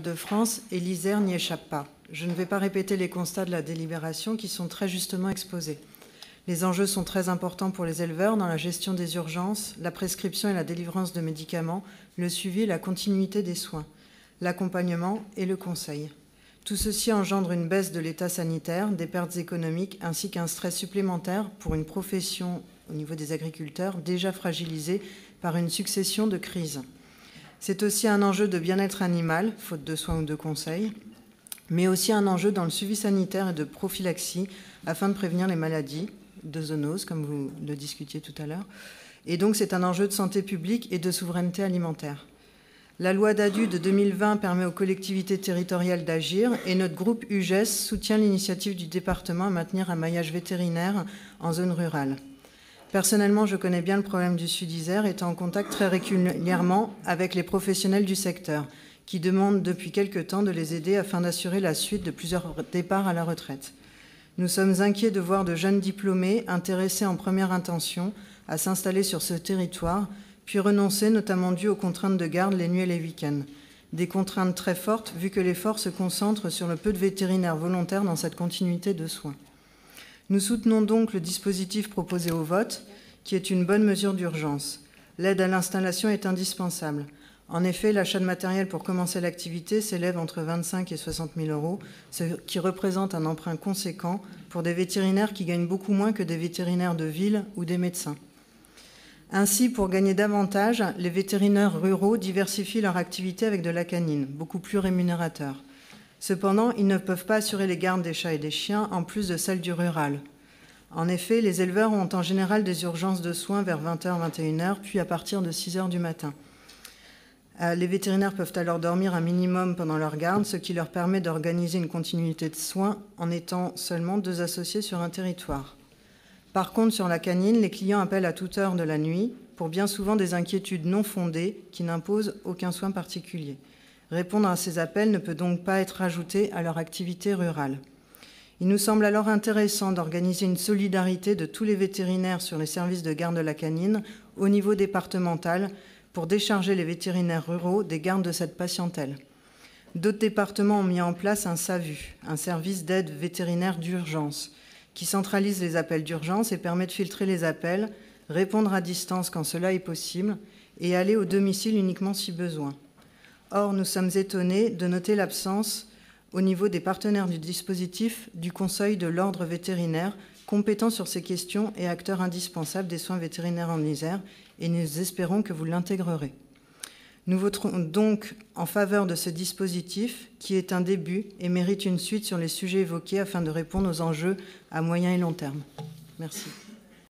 de France et l'Isère n'y échappe pas. Je ne vais pas répéter les constats de la délibération qui sont très justement exposés. Les enjeux sont très importants pour les éleveurs dans la gestion des urgences, la prescription et la délivrance de médicaments, le suivi et la continuité des soins, l'accompagnement et le conseil. Tout ceci engendre une baisse de l'état sanitaire, des pertes économiques ainsi qu'un stress supplémentaire pour une profession au niveau des agriculteurs déjà fragilisée par une succession de crises. C'est aussi un enjeu de bien-être animal, faute de soins ou de conseils, mais aussi un enjeu dans le suivi sanitaire et de prophylaxie afin de prévenir les maladies de zoonoses, comme vous le discutiez tout à l'heure. Et donc, c'est un enjeu de santé publique et de souveraineté alimentaire. La loi DADU de 2020 permet aux collectivités territoriales d'agir et notre groupe UGES soutient l'initiative du département à maintenir un maillage vétérinaire en zone rurale. Personnellement, je connais bien le problème du Sud-Isère, étant en contact très régulièrement avec les professionnels du secteur, qui demandent depuis quelque temps de les aider afin d'assurer la suite de plusieurs départs à la retraite. Nous sommes inquiets de voir de jeunes diplômés intéressés en première intention à s'installer sur ce territoire, puis renoncer, notamment dû aux contraintes de garde les nuits et les week-ends. Des contraintes très fortes, vu que l'effort se concentre sur le peu de vétérinaires volontaires dans cette continuité de soins. Nous soutenons donc le dispositif proposé au vote, qui est une bonne mesure d'urgence. L'aide à l'installation est indispensable. En effet, l'achat de matériel pour commencer l'activité s'élève entre 25 000 et 60 000 euros, ce qui représente un emprunt conséquent pour des vétérinaires qui gagnent beaucoup moins que des vétérinaires de ville ou des médecins. Ainsi, pour gagner davantage, les vétérinaires ruraux diversifient leur activité avec de la canine, beaucoup plus rémunérateur. Cependant, ils ne peuvent pas assurer les gardes des chats et des chiens, en plus de celles du rural. En effet, les éleveurs ont en général des urgences de soins vers 20h, 21h, puis à partir de 6h du matin. Les vétérinaires peuvent alors dormir un minimum pendant leur garde, ce qui leur permet d'organiser une continuité de soins en étant seulement 2 associés sur un territoire. Par contre, sur la canine, les clients appellent à toute heure de la nuit, pour bien souvent des inquiétudes non fondées qui n'imposent aucun soin particulier. Répondre à ces appels ne peut donc pas être ajouté à leur activité rurale. Il nous semble alors intéressant d'organiser une solidarité de tous les vétérinaires sur les services de garde de la canine au niveau départemental pour décharger les vétérinaires ruraux des gardes de cette patientèle. D'autres départements ont mis en place un SAVU, un service d'aide vétérinaire d'urgence, qui centralise les appels d'urgence et permet de filtrer les appels, répondre à distance quand cela est possible et aller au domicile uniquement si besoin. Or, nous sommes étonnés de noter l'absence, au niveau des partenaires du dispositif, du Conseil de l'ordre vétérinaire, compétent sur ces questions et acteur indispensable des soins vétérinaires en Isère, et nous espérons que vous l'intégrerez. Nous voterons donc en faveur de ce dispositif, qui est un début et mérite une suite sur les sujets évoqués afin de répondre aux enjeux à moyen et long terme. Merci.